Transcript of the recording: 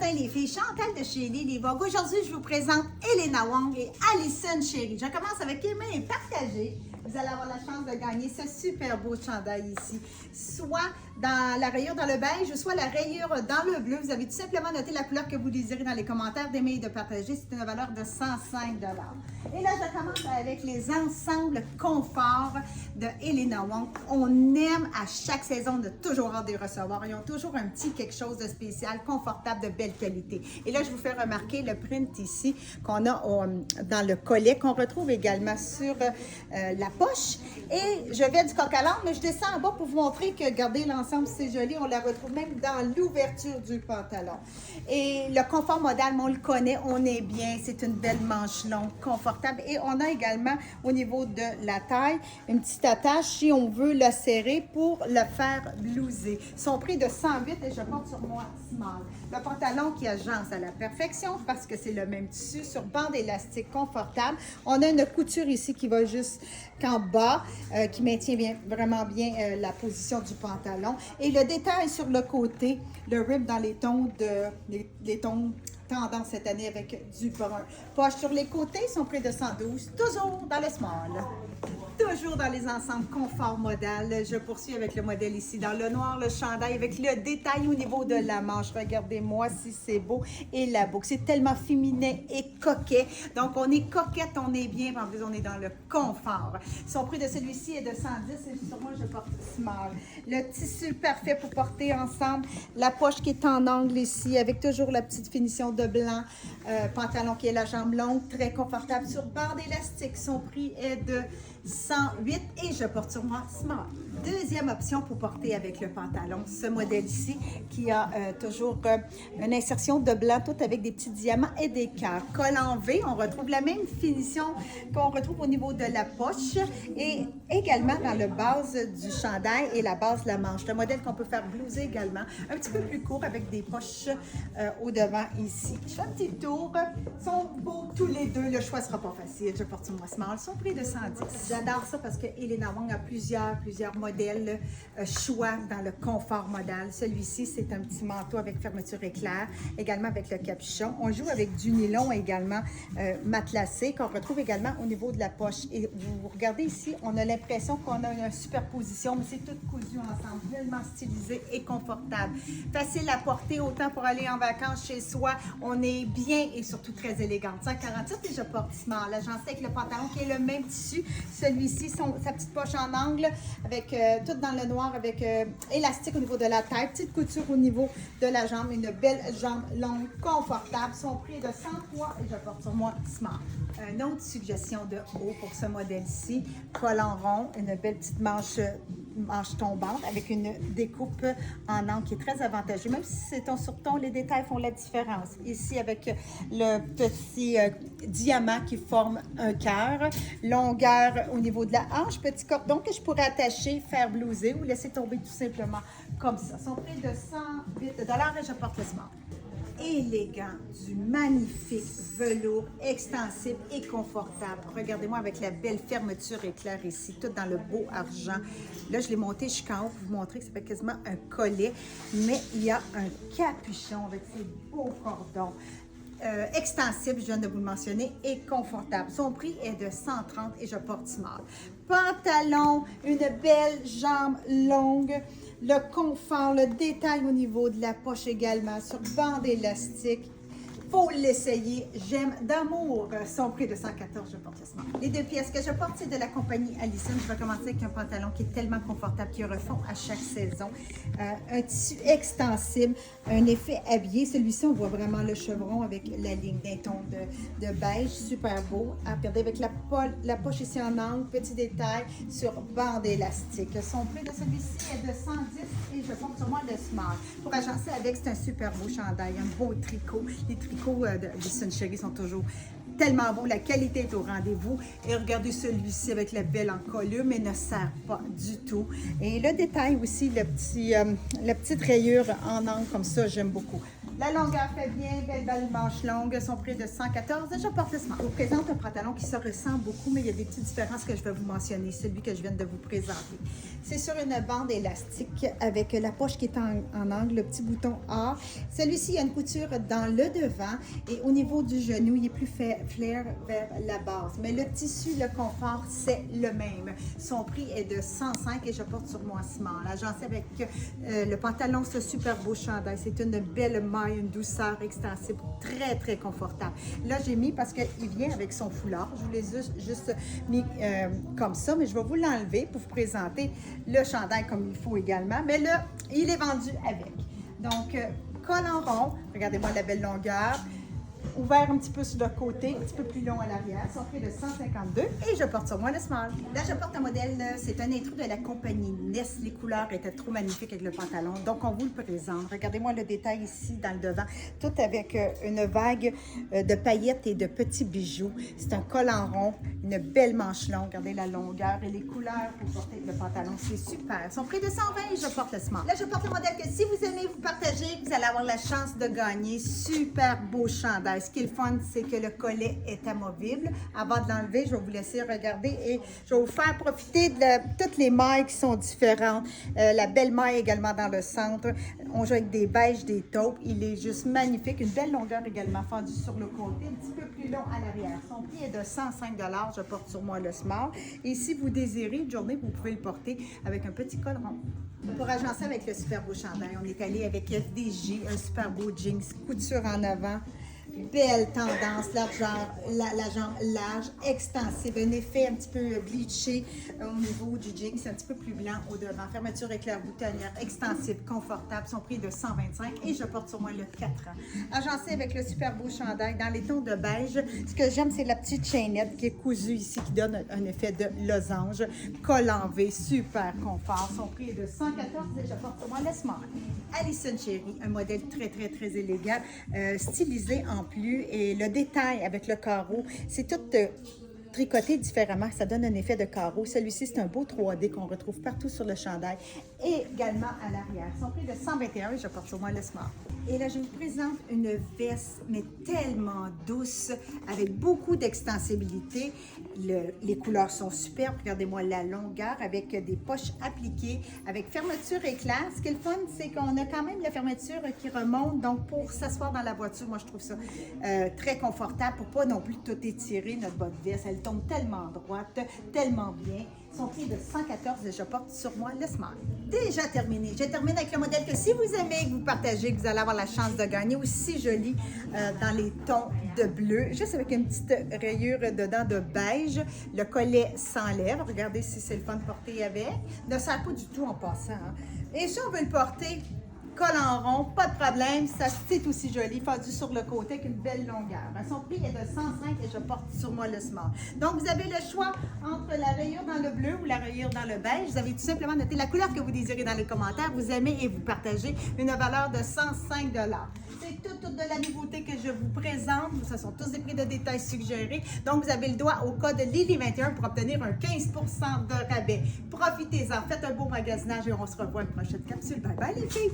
matin les filles, Chantal de chez Lily Vogue. Aujourd'hui, je vous présente Elena Wong et Alison Chéri. Je commence avec aimer et partager. Vous allez avoir la chance de gagner ce super beau chandail ici. Soit dans la rayure dans le beige, soit la rayure dans le bleu. Vous avez tout simplement noté la couleur que vous désirez dans les commentaires, d'aimer et de partager. C'est une valeur de 105 $. Et là, je commence avec les ensembles confort de Elena Wong. On aime à chaque saison de toujours hâte de les recevoir. Ils ont toujours un petit quelque chose de spécial, confortable, de belle qualité. Et là, je vous fais remarquer le print ici qu'on a dans le collet, qu'on retrouve également sur la poche. Et je vais du coq à l'âne, mais je descends en bas pour vous montrer que, regardez, l'ensemble, c'est joli. On la retrouve même dans l'ouverture du pantalon. Et le confort modal, on le connaît, on est bien. C'est une belle manche longue, confortable. Et on a également, au niveau de la taille, une petite attache si on veut le serrer pour le faire blouser. Son prix de 108 et je porte sur moi small. Le pantalon qui agence à la perfection parce que c'est le même tissu sur bande élastique confortable. On a une couture ici qui va jusqu'en bas, qui maintient vraiment bien la position du pantalon. Et le détail sur le côté, le rib dans les tons tendance cette année avec du brun. Poche sur les côtés, son prix de 112, toujours dans le small. Toujours dans les ensembles confort modal. Je poursuis avec le modèle ici dans le noir, le chandail avec le détail au niveau de la manche. Regardez-moi si c'est beau. Et la boucle, c'est tellement féminin et coquet. Donc, on est coquette, on est bien. En plus, on est dans le confort. Son prix de celui-ci est de 110 et sur moi, je porte small. Le tissu parfait pour porter ensemble. La poche qui est en angle ici avec toujours la petite finition de blanc. Pantalon qui est la jambe longue, très confortable sur bande élastique. Son prix est de 108 et je porte sur moi small. Deuxième option pour porter avec le pantalon, ce modèle ici qui a toujours une insertion de blanc, tout avec des petits diamants et des cœurs. Col en V, on retrouve la même finition qu'on retrouve au niveau de la poche et également dans le base du chandail et la base de la manche. Le modèle qu'on peut faire blouser également, un petit peu plus court avec des poches au devant ici. Je fais un petit tour, ils sont beaux tous les deux, le choix ne sera pas facile, je porte sur moi small, son prix de 110. J'adore ça parce que Elena Wong a plusieurs modèles choix dans le confort modal. Celui-ci, c'est un petit manteau avec fermeture éclair, également avec le capuchon. On joue avec du nylon également matelassé qu'on retrouve également au niveau de la poche. Et vous regardez ici, on a l'impression qu'on a une superposition, mais c'est tout cousu ensemble, tellement stylisé et confortable. Facile à porter autant pour aller en vacances chez soi. On est bien et surtout très élégante. 147 et je porte small. Agencé avec le pantalon qui est le même tissu. Celui-ci, sa petite poche en angle, avec tout dans le noir, avec élastique au niveau de la tête, petite couture au niveau de la jambe, une belle jambe longue, confortable. Son prix est de 103 et je porte sur moi small. Une autre suggestion de haut pour ce modèle-ci, col en rond, une belle petite manche tombante avec une découpe en angle qui est très avantageuse. Même si c'est ton sur ton, les détails font la différence. Ici, avec le petit diamant qui forme un cœur, longueur au niveau de la hanche, petit cordon que je pourrais attacher, faire blouser ou laisser tomber tout simplement comme ça. Son prix de 108 $ et je porte le small. Élégant, du magnifique velours extensible et confortable. Regardez-moi avec la belle fermeture éclair ici, tout dans le beau argent. Là, je l'ai monté jusqu'en haut pour vous montrer que ça fait quasiment un collet, mais il y a un capuchon avec ses beaux cordons. Extensible, je viens de vous le mentionner, et confortable. Son prix est de 130 et je porte small. Pantalon, une belle jambe longue, le confort, le détail au niveau de la poche également, sur bande élastique. Faut l'essayer. J'aime d'amour. Son prix de 114, je porte le small. Les deux pièces que je porte, c'est de la compagnie Alison. Je vais commencer avec un pantalon qui est tellement confortable, qui refond à chaque saison. Un tissu extensible, un effet habillé. Celui-ci, on voit vraiment le chevron avec la ligne d'un ton de beige, super beau. Regardez avec la poche ici en angle, petit détail sur bande élastique. Son prix de celui-ci est de 110 et je porte sur moi le small. Pour agencer avec, c'est un super beau chandail, un beau tricot. Les tricots de Chéri sont toujours tellement beaux. La qualité est au rendez-vous. Et regardez celui-ci avec la belle encolure, mais ne sert pas du tout. Et le détail aussi, la petite rayure en angle comme ça, j'aime beaucoup. La longueur fait bien, belle manche longue, son prix est de 114. Je porte le smart. Je vous présente un pantalon qui se ressemble beaucoup, mais il y a des petites différences que je vais vous mentionner, celui que je viens de vous présenter. C'est sur une bande élastique avec la poche qui est en angle, le petit bouton A. Celui-ci, il y a une couture dans le devant et au niveau du genou, il est plus flair vers la base. Mais le tissu, le confort, c'est le même. Son prix est de 105 et je porte sur moi small. Agencé avec le pantalon, ce super beau chandail. C'est une belle maille, une douceur extensible, très confortable. Là, j'ai mis parce qu'il vient avec son foulard. Je vous l'ai juste mis comme ça, mais je vais vous l'enlever pour vous présenter le chandail comme il faut également. Mais là, il est vendu avec. Donc, col en rond, regardez-moi la belle longueur. Ouvert un petit peu sur le côté, un petit peu plus long à l'arrière, son prix de 152 et je porte sur moi le small. Là, je porte un modèle, c'est un intrus de la compagnie Ness. Les couleurs étaient trop magnifiques avec le pantalon, donc on vous le présente. Regardez-moi le détail ici dans le devant, tout avec une vague de paillettes et de petits bijoux. C'est un col en rond, une belle manche longue, regardez la longueur et les couleurs pour porter le pantalon, c'est super. Son prix de 120 et je porte le small. Là, je porte un modèle que si vous aimez, vous partagez, vous allez avoir la chance de gagner. Super beau chandail. Ce qui est le fun, c'est que le collet est amovible. Avant de l'enlever, je vais vous laisser regarder et je vais vous faire profiter de toutes les mailles qui sont différentes. La belle maille également dans le centre. On joue avec des beiges, des taupes. Il est juste magnifique. Une belle longueur également fendue sur le côté, un petit peu plus long à l'arrière. Son prix est de 105 $. Je porte sur moi le small. Et si vous désirez une journée, vous pouvez le porter avec un petit col rond. Pour agencer avec le super beau chandail, on est allé avec FDJ, un super beau jeans, couture en avant. Belle tendance, largeur, la jambe large, extensive, un effet un petit peu bleaché au niveau du jean, c'est un petit peu plus blanc au devant. Fermeture éclair boutonnière, extensive, confortable, son prix est de 125 et je porte sur moi le 4 ans. Agencé avec le super beau chandail dans les tons de beige. Ce que j'aime, c'est la petite chaînette qui est cousue ici, qui donne un effet de losange. Col en V, super confort. Son prix est de 114 et je porte sur moi le small. Alison Cherry, un modèle très élégant, stylisé en plus et le détail avec le carreau, c'est tout tricoté différemment, ça donne un effet de carreau. Celui-ci, c'est un beau 3D qu'on retrouve partout sur le chandail et également à l'arrière. Son prix de 121 et je porte sur moi le smart. Et là, je vous présente une veste, mais tellement douce, avec beaucoup d'extensibilité. Les couleurs sont superbes. Regardez-moi la longueur avec des poches appliquées, avec fermeture éclair. Ce qui est le fun, c'est qu'on a quand même la fermeture qui remonte. Donc, pour s'asseoir dans la voiture, moi, je trouve ça très confortable pour pas non plus tout étirer notre botte veste. Elle tombe tellement droite, tellement bien. Son prix est de 114 et je porte sur moi le smart. Déjà terminé. Je termine avec le modèle que si vous aimez, que vous partagez, que vous allez avoir la chance de gagner. Aussi joli dans les tons de bleu, juste avec une petite rayure dedans de beige. Le collet s'enlève. Regardez si c'est le fun de porter avec. Ne sert pas du tout en passant. Hein. Et si on veut le porter, col en rond, pas de problème, ça c'est aussi joli, fendu sur le côté avec une belle longueur. Son prix est de 105 et je porte sur moi le small. Donc vous avez le choix entre la rayure dans le bleu ou la rayure dans le beige. Vous avez tout simplement noté la couleur que vous désirez dans les commentaires, vous aimez et vous partagez, une valeur de 105 $. C'est toute de la nouveauté que je vous présente. Ce sont tous des prix de détail suggérés. Donc, vous avez le droit au code Lily21 pour obtenir un 15 % de rabais. Profitez-en, faites un beau magasinage et on se revoit à une prochaine capsule. Bye bye les filles!